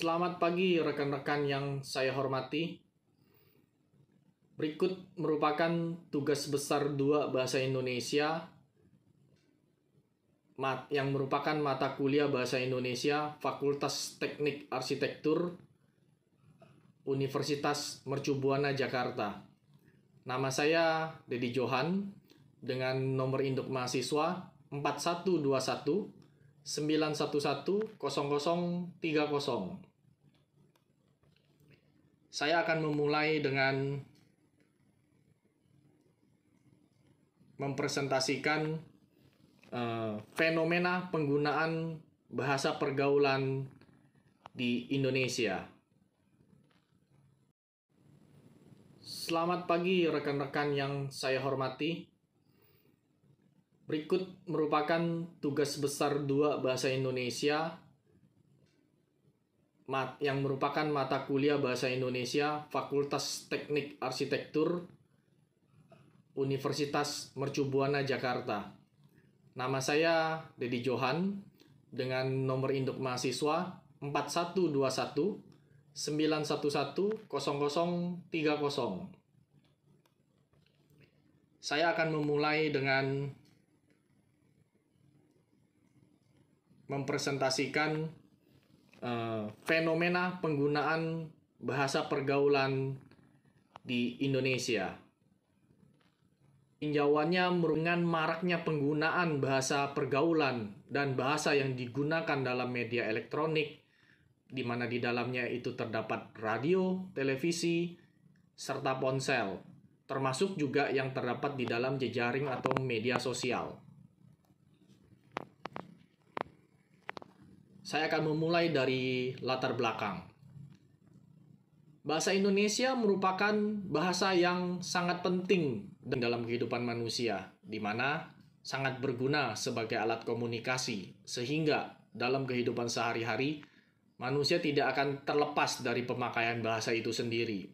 Selamat pagi rekan-rekan yang saya hormati. Berikut merupakan tugas besar 2 Bahasa Indonesia yang merupakan mata kuliah Bahasa Indonesia Fakultas Teknik Arsitektur Universitas Mercu Buana Jakarta. Nama saya Dedi Johan dengan nomor induk mahasiswa 4121 911 0030. Saya akan memulai dengan mempresentasikan fenomena penggunaan bahasa pergaulan di Indonesia. Selamat pagi rekan-rekan yang saya hormati. Berikut merupakan tugas besar 2 Bahasa Indonesia yang merupakan mata kuliah Bahasa Indonesia Fakultas Teknik Arsitektur Universitas Mercu Buana Jakarta. Nama saya Dedi Johan dengan nomor induk mahasiswa 4121 911 0030. Saya akan memulai dengan mempresentasikan fenomena penggunaan bahasa pergaulan di Indonesia. Tinjauannya merupakan maraknya penggunaan bahasa pergaulan dan bahasa yang digunakan dalam media elektronik, di mana di dalamnya itu terdapat radio, televisi, serta ponsel, termasuk juga yang terdapat di dalam jejaring atau media sosial. Saya akan memulai dari latar belakang. Bahasa Indonesia merupakan bahasa yang sangat penting dalam kehidupan manusia, di mana sangat berguna sebagai alat komunikasi, sehingga dalam kehidupan sehari-hari manusia tidak akan terlepas dari pemakaian bahasa itu sendiri.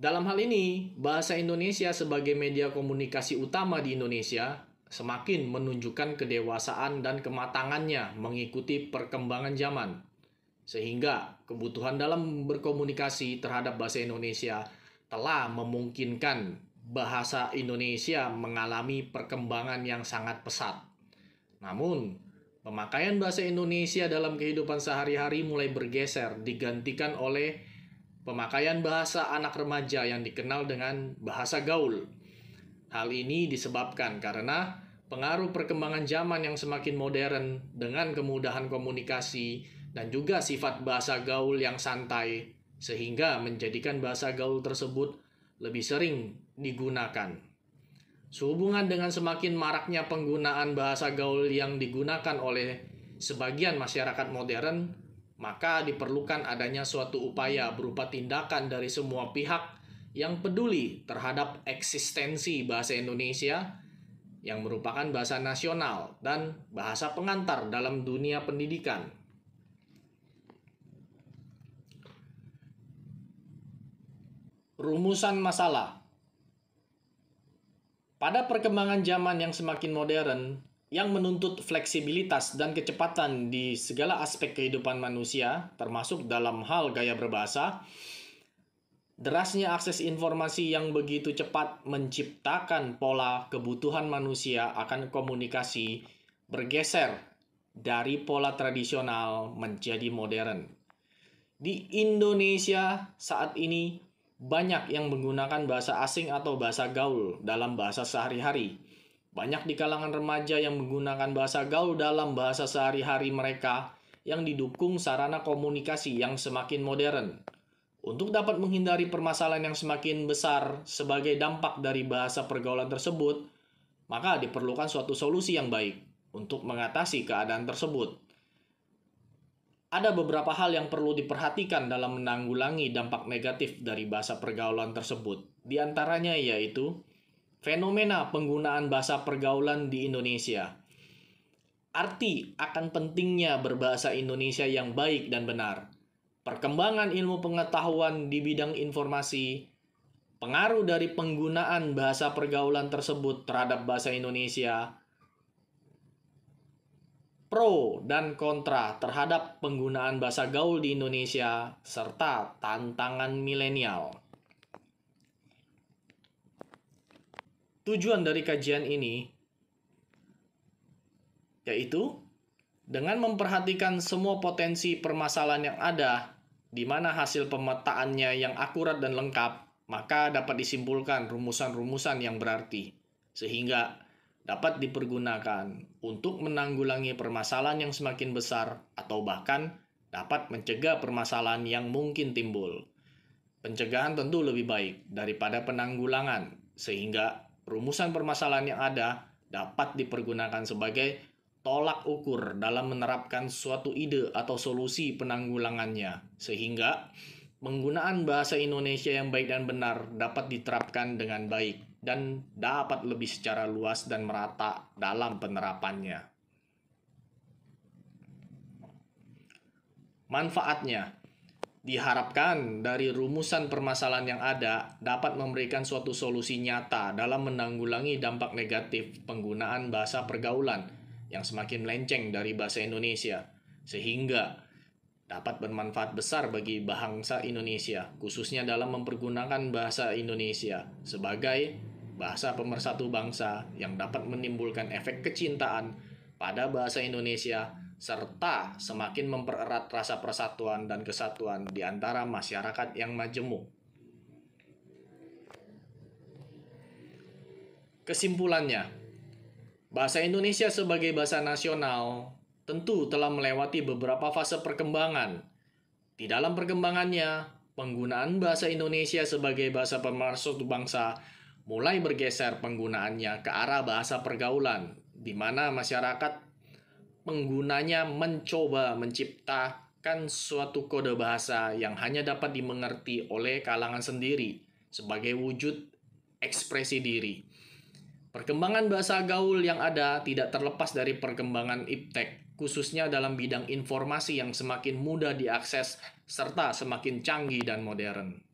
Dalam hal ini, bahasa Indonesia sebagai media komunikasi utama di Indonesia semakin menunjukkan kedewasaan dan kematangannya mengikuti perkembangan zaman, sehingga kebutuhan dalam berkomunikasi terhadap bahasa Indonesia telah memungkinkan bahasa Indonesia mengalami perkembangan yang sangat pesat. Namun, pemakaian bahasa Indonesia dalam kehidupan sehari-hari mulai bergeser, digantikan oleh pemakaian bahasa anak remaja yang dikenal dengan bahasa gaul. Hal ini disebabkan karena pengaruh perkembangan zaman yang semakin modern dengan kemudahan komunikasi dan juga sifat bahasa gaul yang santai, sehingga menjadikan bahasa gaul tersebut lebih sering digunakan. Sehubungan dengan semakin maraknya penggunaan bahasa gaul yang digunakan oleh sebagian masyarakat modern, maka diperlukan adanya suatu upaya berupa tindakan dari semua pihak yang peduli terhadap eksistensi bahasa Indonesia yang merupakan bahasa nasional dan bahasa pengantar dalam dunia pendidikan. Rumusan masalah. Pada perkembangan zaman yang semakin modern, yang menuntut fleksibilitas dan kecepatan di segala aspek kehidupan manusia, termasuk dalam hal gaya berbahasa, derasnya akses informasi yang begitu cepat menciptakan pola kebutuhan manusia akan komunikasi bergeser dari pola tradisional menjadi modern. Di Indonesia saat ini banyak yang menggunakan bahasa asing atau bahasa gaul dalam bahasa sehari-hari. Banyak di kalangan remaja yang menggunakan bahasa gaul dalam bahasa sehari-hari mereka yang didukung sarana komunikasi yang semakin modern. Untuk dapat menghindari permasalahan yang semakin besar sebagai dampak dari bahasa pergaulan tersebut, maka diperlukan suatu solusi yang baik untuk mengatasi keadaan tersebut. Ada beberapa hal yang perlu diperhatikan dalam menanggulangi dampak negatif dari bahasa pergaulan tersebut. Di antaranya yaitu fenomena penggunaan bahasa pergaulan di Indonesia. Arti akan pentingnya berbahasa Indonesia yang baik dan benar. Perkembangan ilmu pengetahuan di bidang informasi, pengaruh dari penggunaan bahasa pergaulan tersebut terhadap bahasa Indonesia, pro dan kontra terhadap penggunaan bahasa gaul di Indonesia, serta tantangan milenial. Tujuan dari kajian ini yaitu dengan memperhatikan semua potensi permasalahan yang ada, di mana hasil pemetaannya yang akurat dan lengkap, maka dapat disimpulkan rumusan-rumusan yang berarti, sehingga dapat dipergunakan untuk menanggulangi permasalahan yang semakin besar atau bahkan dapat mencegah permasalahan yang mungkin timbul. Pencegahan tentu lebih baik daripada penanggulangan, sehingga rumusan permasalahan yang ada dapat dipergunakan sebagai tolak ukur dalam menerapkan suatu ide atau solusi penanggulangannya, sehingga penggunaan bahasa Indonesia yang baik dan benar dapat diterapkan dengan baik dan dapat lebih secara luas dan merata dalam penerapannya. Manfaatnya, diharapkan dari rumusan permasalahan yang ada dapat memberikan suatu solusi nyata dalam menanggulangi dampak negatif penggunaan bahasa pergaulan yang semakin melenceng dari bahasa Indonesia, sehingga dapat bermanfaat besar bagi bangsa Indonesia, khususnya dalam mempergunakan bahasa Indonesia sebagai bahasa pemersatu bangsa yang dapat menimbulkan efek kecintaan pada bahasa Indonesia, serta semakin mempererat rasa persatuan dan kesatuan di antara masyarakat yang majemuk. Kesimpulannya, bahasa Indonesia sebagai bahasa nasional tentu telah melewati beberapa fase perkembangan. Di dalam perkembangannya, penggunaan bahasa Indonesia sebagai bahasa pemersatu bangsa mulai bergeser penggunaannya ke arah bahasa pergaulan, di mana masyarakat penggunanya mencoba menciptakan suatu kode bahasa yang hanya dapat dimengerti oleh kalangan sendiri sebagai wujud ekspresi diri. Perkembangan bahasa gaul yang ada tidak terlepas dari perkembangan iptek, khususnya dalam bidang informasi yang semakin mudah diakses serta semakin canggih dan modern.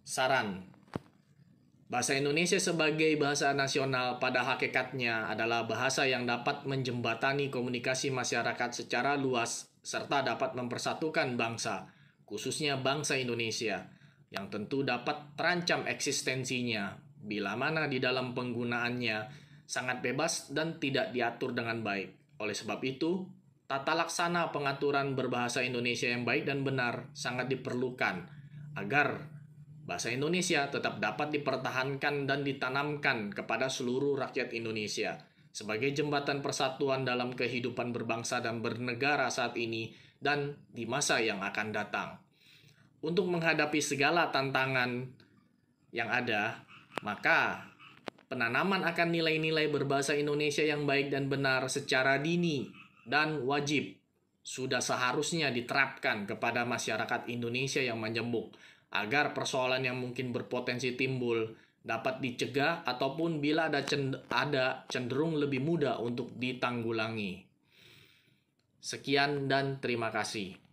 Saran: bahasa Indonesia sebagai bahasa nasional pada hakikatnya adalah bahasa yang dapat menjembatani komunikasi masyarakat secara luas serta dapat mempersatukan bangsa, khususnya bangsa Indonesia, yang tentu dapat terancam eksistensinya bila mana di dalam penggunaannya sangat bebas dan tidak diatur dengan baik. Oleh sebab itu, tata laksana pengaturan berbahasa Indonesia yang baik dan benar sangat diperlukan agar bahasa Indonesia tetap dapat dipertahankan dan ditanamkan kepada seluruh rakyat Indonesia sebagai jembatan persatuan dalam kehidupan berbangsa dan bernegara saat ini dan di masa yang akan datang. Untuk menghadapi segala tantangan yang ada, maka penanaman akan nilai-nilai berbahasa Indonesia yang baik dan benar secara dini dan wajib sudah seharusnya diterapkan kepada masyarakat Indonesia yang majemuk, agar persoalan yang mungkin berpotensi timbul dapat dicegah ataupun bila ada cenderung lebih mudah untuk ditanggulangi. Sekian dan terima kasih.